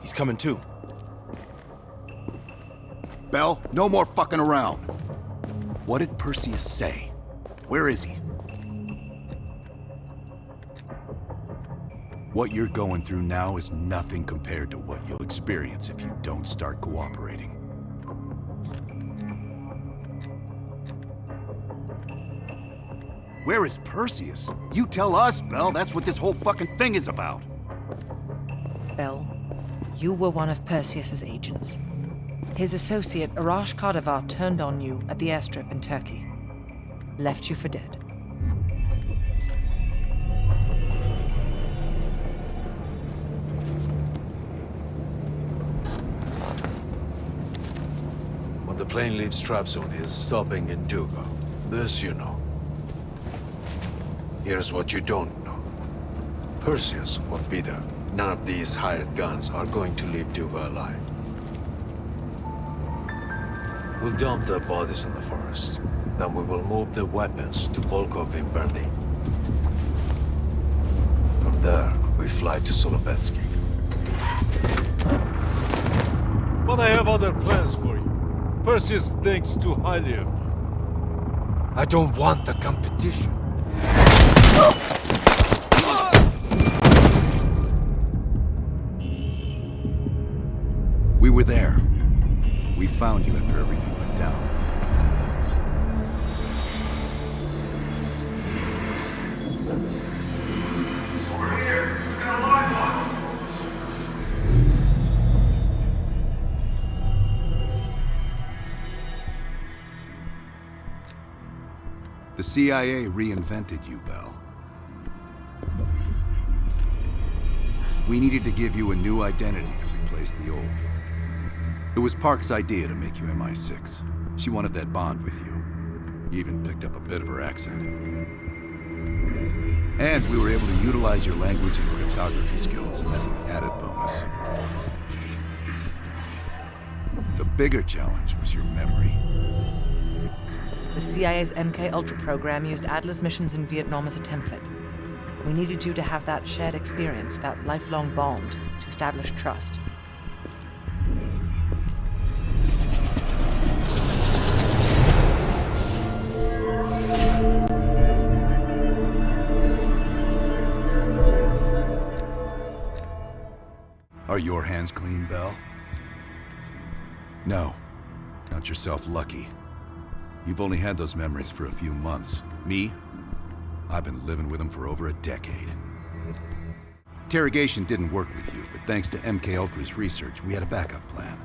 He's coming too. Bell, no more fucking around. What did Perseus say? Where is he? What you're going through now is nothing compared to what you'll experience if you don't start cooperating. Where is Perseus? You tell us, Bell. That's what this whole fucking thing is about. Bell, you were one of Perseus's agents. His associate, Arash Kardavar, turned on you at the airstrip in Turkey. Left you for dead. When the plane leaves Trabzon, it's stopping in Duga. This you know. Here's what you don't know. Perseus won't be there. None of these hired guns are going to leave Duga alive. We'll dump their bodies in the forest. Then we will move the weapons to Volkov in Berlin. From there, we fly to Solovetsky. But I have other plans for you. Perseus thinks too highly of you. I don't want the competition. We were there. We found you after everything went down. Over here! Got a live one! The CIA reinvented you, Bell. We needed to give you a new identity to replace the old. It was Park's idea to make you MI6. She wanted that bond with you. You even picked up a bit of her accent. And we were able to utilize your language and cryptography skills as an added bonus. The bigger challenge was your memory. The CIA's MK-Ultra program used Adler's missions in Vietnam as a template. We needed you to have that shared experience, that lifelong bond, to establish trust. Are your hands clean, Bell? No. Count yourself lucky. You've only had those memories for a few months. Me? I've been living with them for over a decade. Interrogation didn't work with you, but thanks to MKUltra's research, we had a backup plan.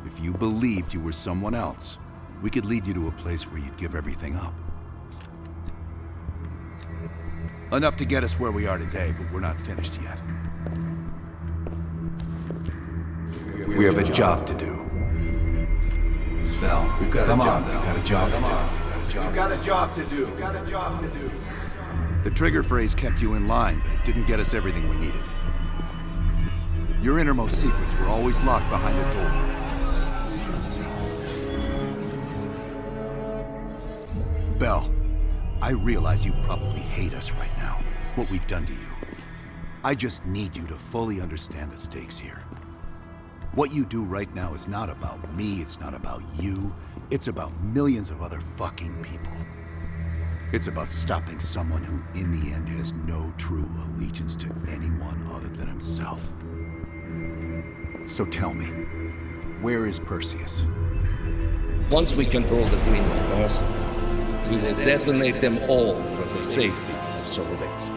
If you believed you were someone else, we could lead you to a place where you'd give everything up. Enough to get us where we are today, but we're not finished yet. We have a job to do. Bell, come on, we've got a job to do. You've got a job to do. You've got a job to do. The trigger phrase kept you in line, but it didn't get us everything we needed. Your innermost secrets were always locked behind a door. Bell, I realize you probably hate us right now, what we've done to you. I just need you to fully understand the stakes here. What you do right now is not about me, it's not about you, it's about millions of other fucking people. It's about stopping someone who, in the end, has no true allegiance to anyone other than himself. So tell me, where is Perseus? Once we control the Green Earth, we will detonate them all for the safety of Solovetsky.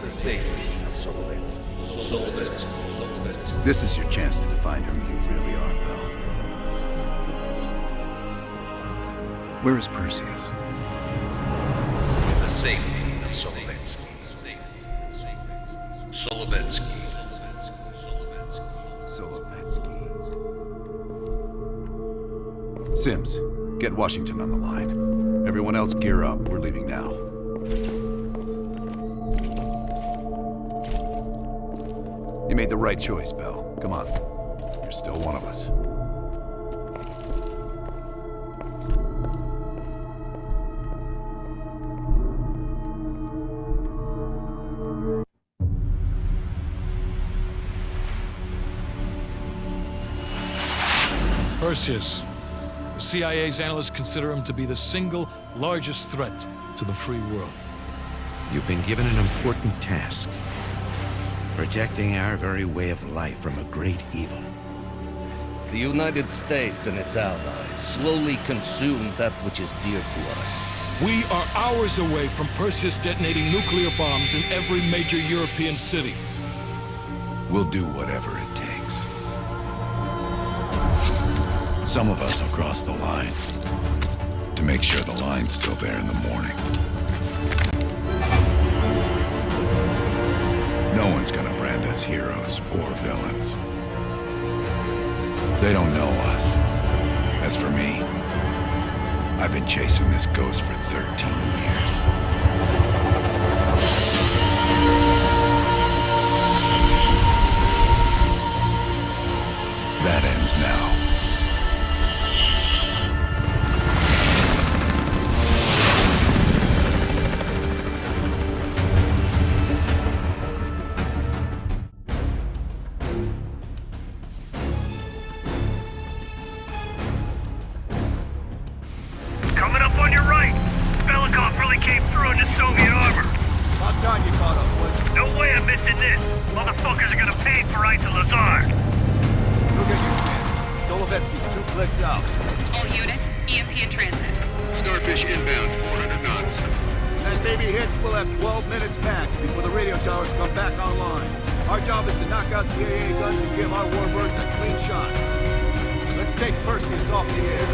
For the safety of Solovetsky. Solovetsky. This is your chance to define who you really are, Bell. Where is Perseus? For the safety of Solovetsky. Solovetsky. Solovetsky. Sims, get Washington on the line. Everyone else gear up. We're leaving now. You made the right choice, Bell. Come on. You're still one of us. Perseus. The CIA's analysts consider him to be the single largest threat to the free world. You've been given an important task. Protecting our very way of life from a great evil. The United States and its allies slowly consume that which is dear to us. We are hours away from Perseus detonating nuclear bombs in every major European city. We'll do whatever it takes. Some of us will cross the line to make sure the line's still there in the morning. No one's gonna brand us heroes or villains. They don't know us. As for me, I've been chasing this ghost for 13 years. That ends now. Coming up on your right. Belikov really came through in the Soviet armor. About time you caught up, Woods. No way I'm missing this. Motherfuckers are gonna pay for right to Lazard. Look at your chance. Solovetsky's 2 clicks out. All units, EMP in transit. Starfish inbound, 400 knots. That baby hits, we'll have 12 minutes max before the radio towers come back online. Our job is to knock out the AA guns and give our warbirds a clean shot. Let's take Perseus off the air.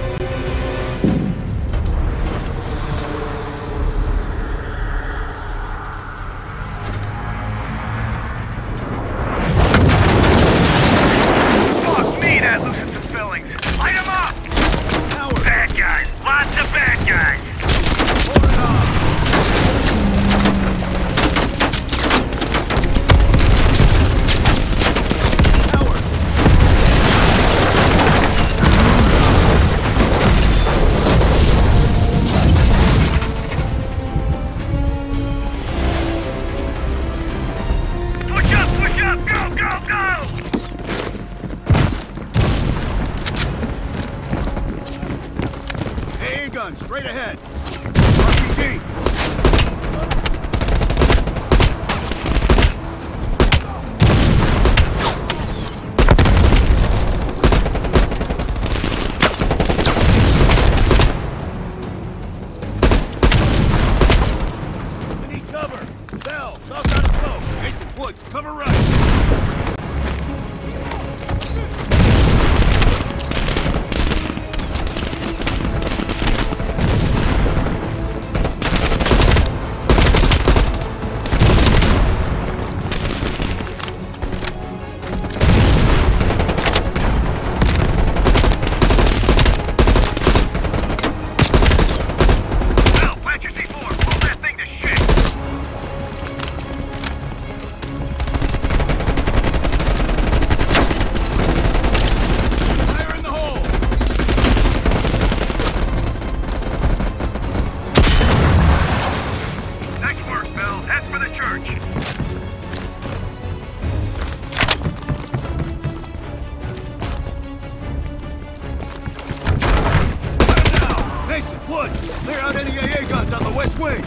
Fuck me, that loosens some fillings. Light 'em up! Howard, Bad guys. Lots of bad guys. hold it on. Howard, Push up, push up. Go, go, go! AA guns, straight ahead. RPG. We need cover. Bell, toss out of smoke. Mason, Woods, cover right. Well, plant your C4. Blow that thing to shit. Fire in the hole. Nice work, Bell. That's for the church. Now, Mason, Woods, clear out any AA guns on the west wing.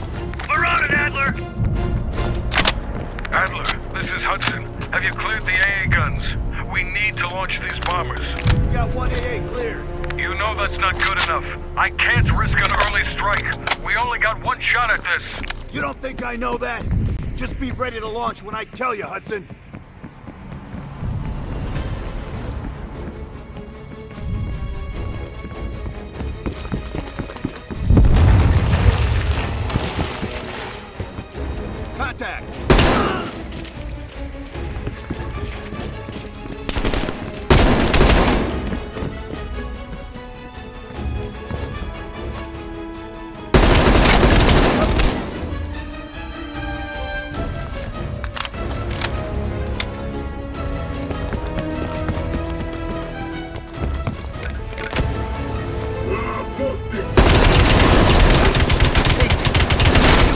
We're on it, Adler. Adler, this is Hudson. Have you cleared the AA guns? We need to launch these bombers. We got 1 AA cleared. You know that's not good enough. I can't risk an early strike. We only got one shot at this. You don't think I know that? Just be ready to launch when I tell you, Hudson. Contact!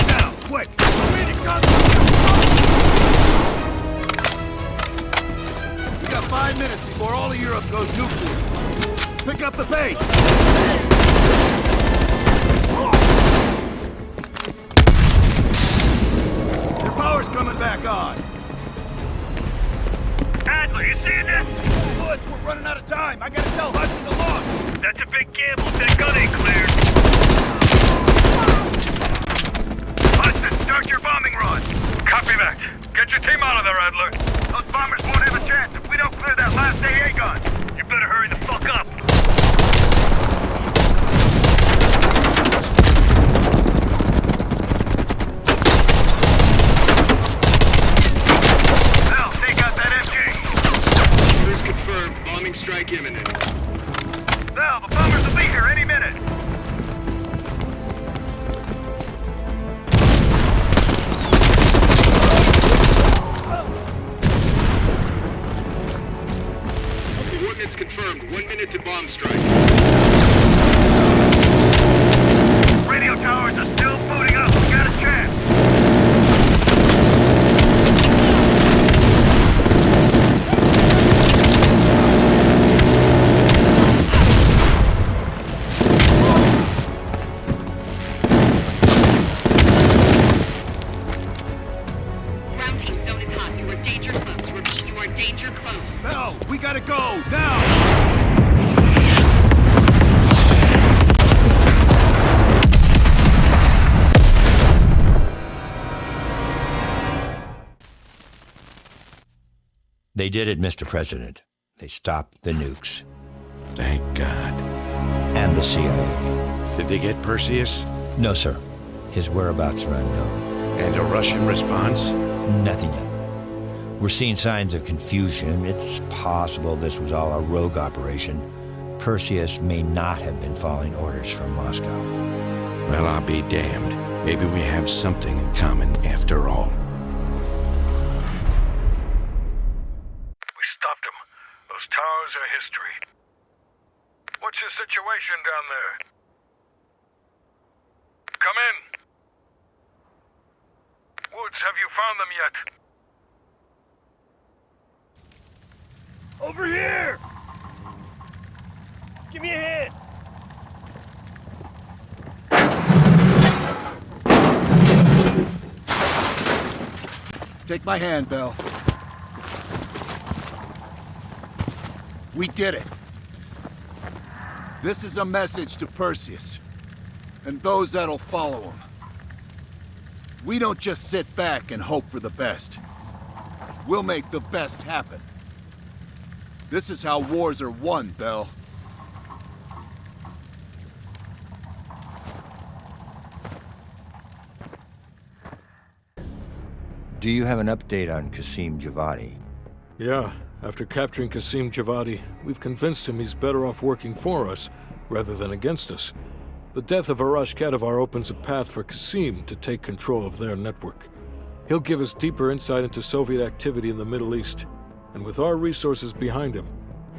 Down, quick! We got 5 minutes before all of Europe goes nuclear. Pick up the pace! Your power's coming back on! Adler, you seeing this? Woods, we're running out of time! I gotta tell Hudson to launch! That's a big gamble if that gun ain't cleared. Hudson, start your bombing run. Copy that. Get your team out of there, Adler. Those bombers won't have a chance if we don't clear that last AA gun. You better hurry the fuck up. Now, take out that MG. Orders confirmed. Bombing strike imminent. Val, the bombers will be here any minute. Coordinates confirmed. 1 minute to bomb strike. Radio towers are still booting up. We got a chance. Ground team, zone is hot. You are danger close. Repeat, you are danger close. Bell, we gotta go! Now! They did it, Mr. President. They stopped the nukes. Thank God. And the CIA. Did they get Perseus? No, sir. His whereabouts are unknown. And a Russian response? Nothing yet. We're seeing signs of confusion. It's possible this was all a rogue operation. Perseus may not have been following orders from Moscow. Well, I'll be damned. Maybe we have something in common after all. We stopped them. Those towers are history. What's your situation down there? Come in. Woods, have you found them yet? Over here! Give me a hand! Take my hand, Bell. We did it. This is a message to Perseus, and those that'll follow him. We don't just sit back and hope for the best. We'll make the best happen. This is how wars are won, Bell. Do you have an update on Qasim Javadi? Yeah, after capturing Qasim Javadi, we've convinced him he's better off working for us rather than against us. The death of Arash Kadivar opens a path for Qasim to take control of their network. He'll give us deeper insight into Soviet activity in the Middle East, and with our resources behind him,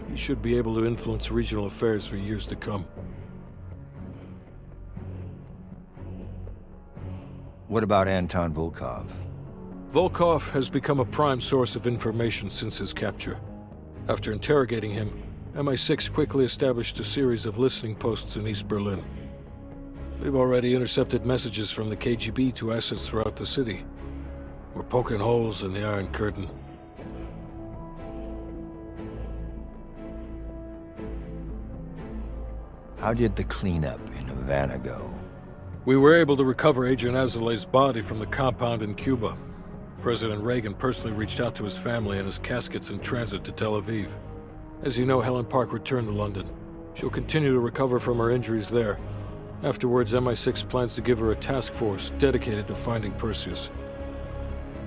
he should be able to influence regional affairs for years to come. What about Anton Volkov? Volkov has become a prime source of information since his capture. After interrogating him, MI6 quickly established a series of listening posts in East Berlin. We've already intercepted messages from the KGB to assets throughout the city. We're poking holes in the Iron Curtain. How did the cleanup in Havana go? We were able to recover Agent Azoulay's body from the compound in Cuba. President Reagan personally reached out to his family, and his casket's in transit to Tel Aviv. As you know, Helen Park returned to London. She'll continue to recover from her injuries there. Afterwards, MI6 plans to give her a task force dedicated to finding Perseus.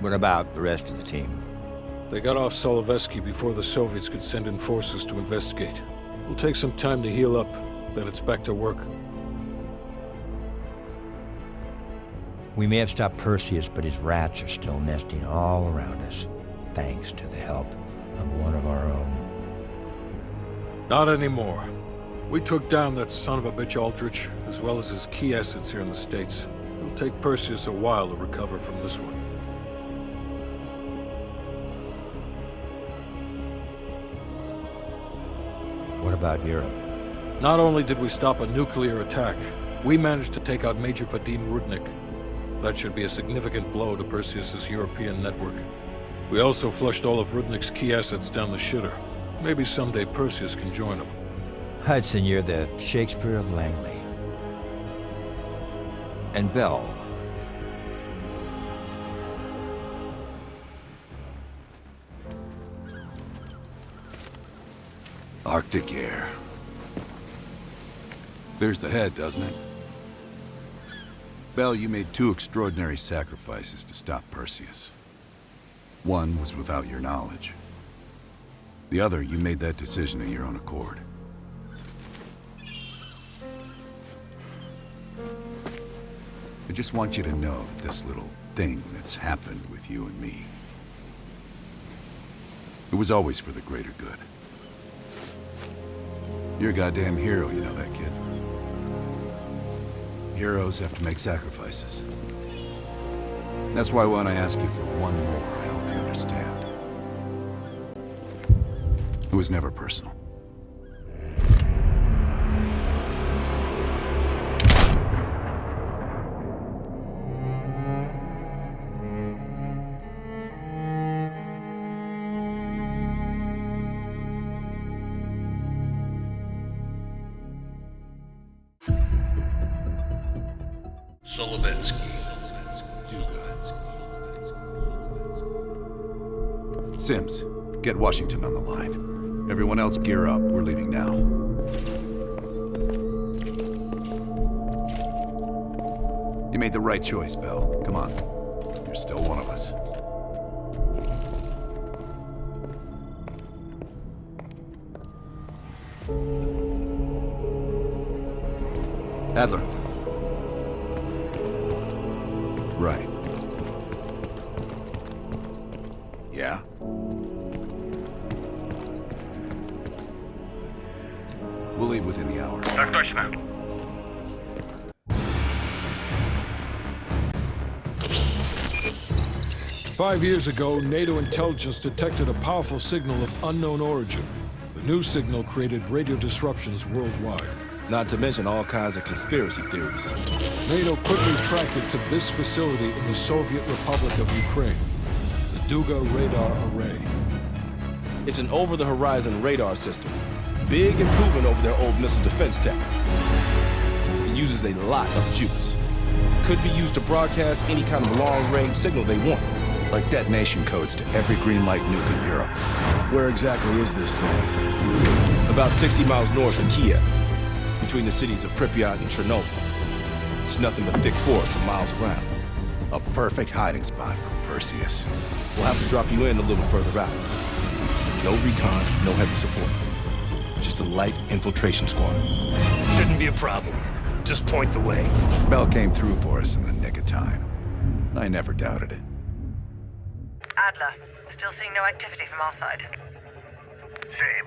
What about the rest of the team? They got off Solovetsky before the Soviets could send in forces to investigate. It'll take some time to heal up, then it's back to work. We may have stopped Perseus, but his rats are still nesting all around us, thanks to the help of one of our own. Not anymore. We took down that son of a bitch Aldrich, as well as his key assets here in the States. It'll take Perseus a while to recover from this one. What about Europe? Not only did we stop a nuclear attack, we managed to take out Major Vadim Rudnik. That should be a significant blow to Perseus's European network. We also flushed all of Rudnik's key assets down the shitter. Maybe someday Perseus can join him. Hudson, you're the Shakespeare of Langley. And Bell. Arctic air. Clears the head, doesn't it? Bell, you made two extraordinary sacrifices to stop Perseus. One was without your knowledge. The other, you made that decision of your own accord. I just want you to know that this little thing that's happened with you and me, it was always for the greater good. You're a goddamn hero, you know that, kid. Heroes have to make sacrifices. That's why when I ask you for one more, I hope you understand. It was never personal. Solovetsky. Sims, get Washington on the line. Everyone else gear up. We're leaving now. You made the right choice, Bell. Come on. You're still one of us. Adler. Right. Yeah? We'll leave within the hour. Так точно. Five years ago, NATO intelligence detected a powerful signal of unknown origin. The new signal created radio disruptions worldwide. Not to mention all kinds of conspiracy theories. NATO quickly tracked it to this facility in the Soviet Republic of Ukraine, the Duga Radar Array. It's an over-the-horizon radar system. Big improvement over their old missile defense tech. It uses a lot of juice. Could be used to broadcast any kind of long-range signal they want. Like detonation codes to every green light nuke in Europe. Where exactly is this thing? About 60 miles north of Kiev, between the cities of Pripyat and Chernobyl. It's nothing but thick forest for miles around. A perfect hiding spot for Perseus. We'll have to drop you in a little further out. No recon, no heavy support. Just a light infiltration squad. Shouldn't be a problem. Just point the way. Bell came through for us in the nick of time. I never doubted it. Adler, still seeing no activity from our side. Same.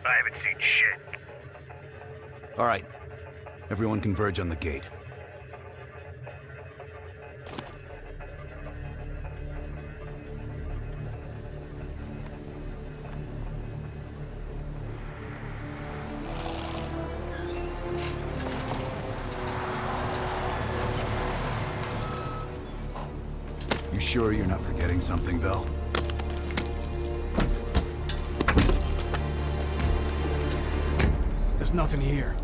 I haven't seen shit. All right. Everyone converge on the gate. You sure you're not forgetting something, Bell? There's nothing here.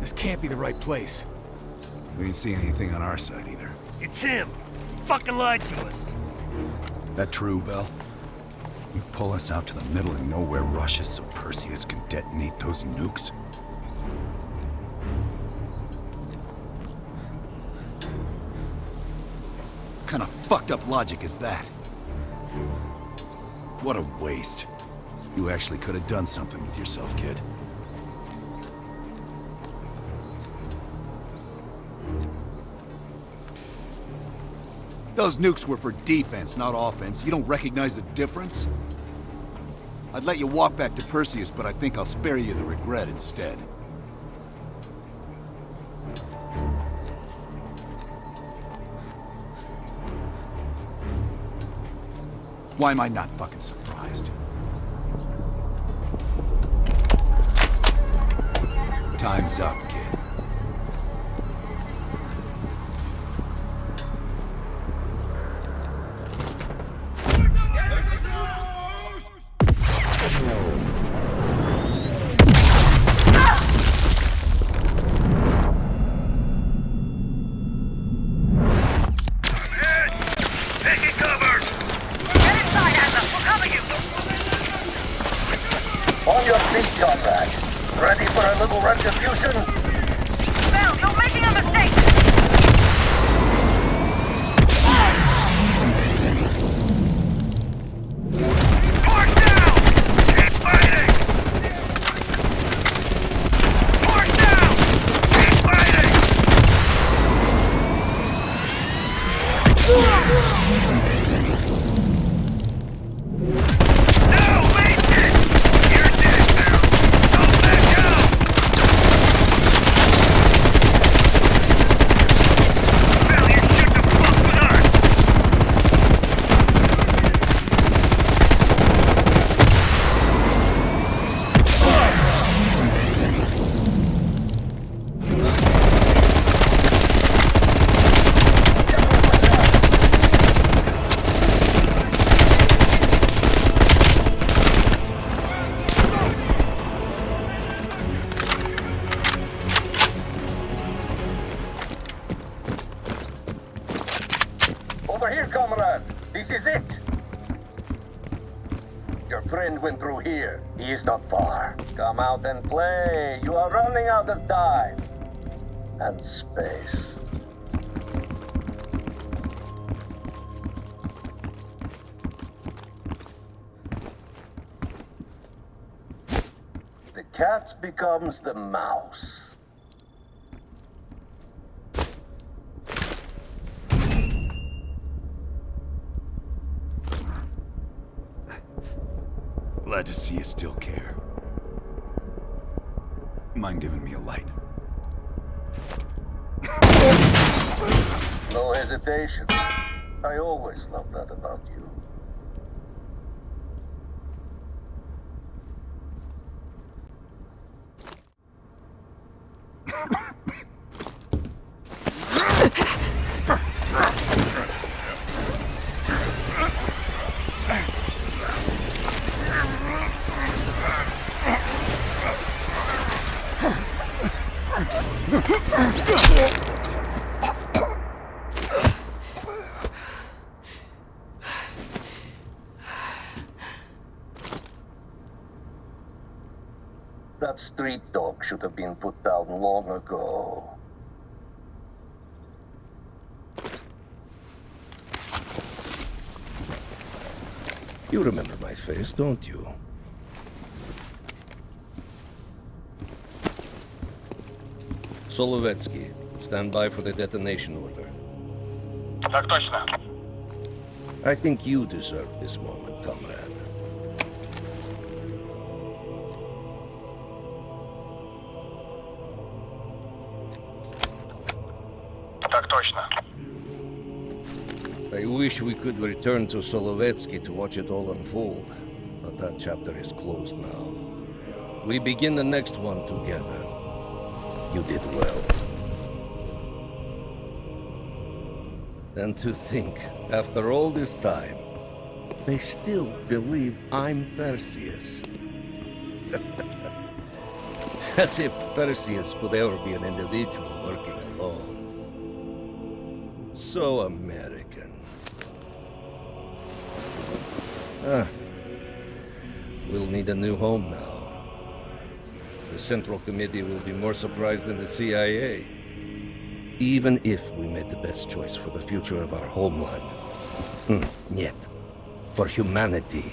This can't be the right place. We didn't see anything on our side either. It's him! He fucking lied to us! That true, Bell? You pull us out to the middle of nowhere Russia so Perseus can detonate those nukes? What kind of fucked up logic is that? What a waste. You actually could have done something with yourself, kid. Those nukes were for defense, not offense. You don't recognize the difference? I'd let you walk back to Perseus, but I think I'll spare you the regret instead. Why am I not fucking surprised? Time's up, kid. On your feet, comrade. Ready for a little retribution? Bell, you're making a mistake! Park down! Keep fighting! Park down! Keep fighting! No, make it! You're dead now! Don't let go! Bell, you shouldn't have fucked with us! Over here, comrade. This is it. Your friend went through here. He is not far. Come out and play. You are running out of time. And space. The cat becomes the mouse. Glad to see you still care. Mind giving me a light? No hesitation. I always love that about you. That street dog should have been put down long ago. You remember my face, don't you? Solovetsky, stand by for the detonation order. Так точно. I think you deserve this moment, comrade. Так точно. I wish we could return to Solovetsky to watch it all unfold, but that chapter is closed now. We begin the next one together. You did well. And to think, after all this time, they still believe I'm Perseus. As if Perseus could ever be an individual working alone. So American. We'll need a new home now. The Central Committee will be more surprised than the CIA. Even if we made the best choice for the future of our homeland. Yet, for humanity,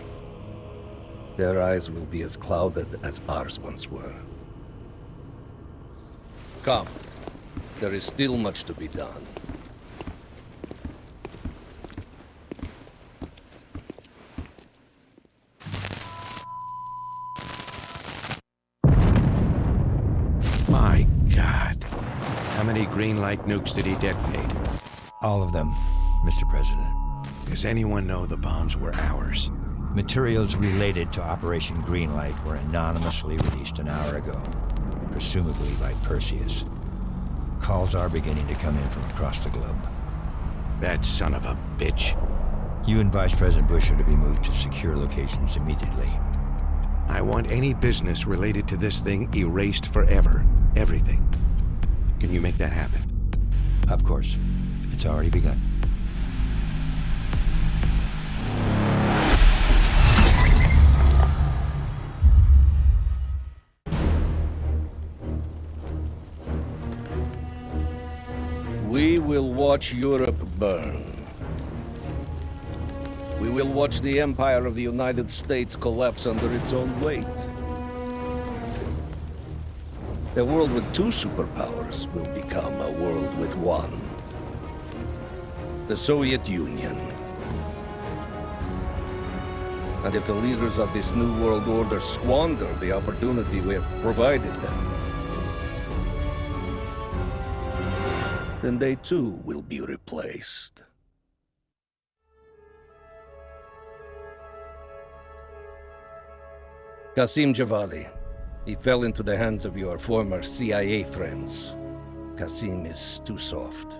their eyes will be as clouded as ours once were. Come, there is still much to be done. My God. How many green light nukes did he detonate? All of them, Mr. President. Does anyone know the bombs were ours? Materials related to Operation Greenlight were anonymously released an hour ago. The presumably by Perseus. Calls are beginning to come in from across the globe. That son of a bitch. You and Vice President Bush are to be moved to secure locations immediately. I want any business related to this thing erased forever. Everything. Can you make that happen? Of course. It's already begun. We will watch Europe burn. We will watch the empire of the United States collapse under its own weight. A world with two superpowers will become a world with one. The Soviet Union. And if the leaders of this new world order squander the opportunity we have provided them, then they too will be replaced. Qasim Javadi. He fell into the hands of your former CIA friends. Qasim is too soft.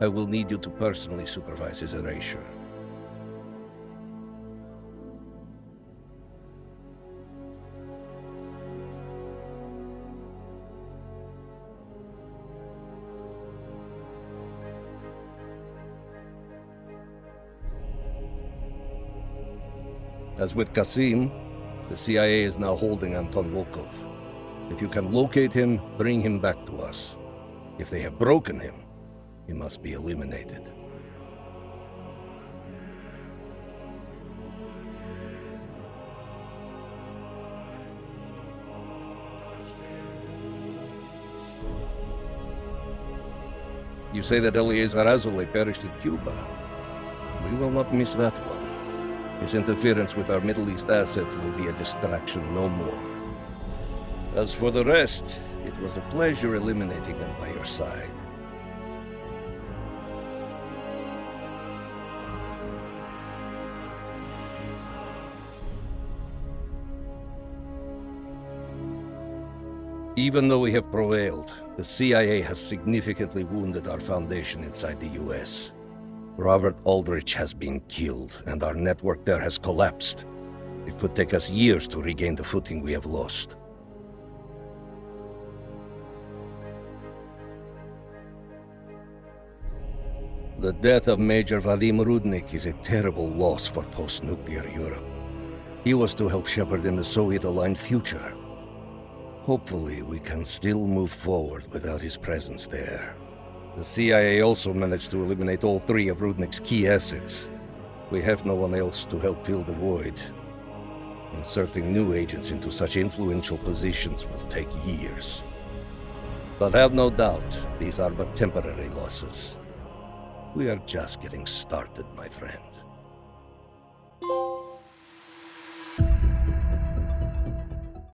I will need you to personally supervise his erasure. As with Qasim, the CIA is now holding Anton Volkov. If you can locate him, bring him back to us. If they have broken him, he must be eliminated. You say that Eleazar Azule perished in Cuba. We will not miss that one. His interference with our Middle East assets will be a distraction no more. As for the rest, it was a pleasure eliminating them by your side. Even though we have prevailed, the CIA has significantly wounded our foundation inside the US. Robert Aldrich has been killed, and our network there has collapsed. It could take us years to regain the footing we have lost. The death of Major Vadim Rudnik is a terrible loss for post-nuclear Europe. He was to help shepherd in the Soviet-aligned future. Hopefully, we can still move forward without his presence there. The CIA also managed to eliminate all three of Rudnik's key assets. We have no one else to help fill the void. Inserting new agents into such influential positions will take years. But have no doubt, these are but temporary losses. We are just getting started, my friend.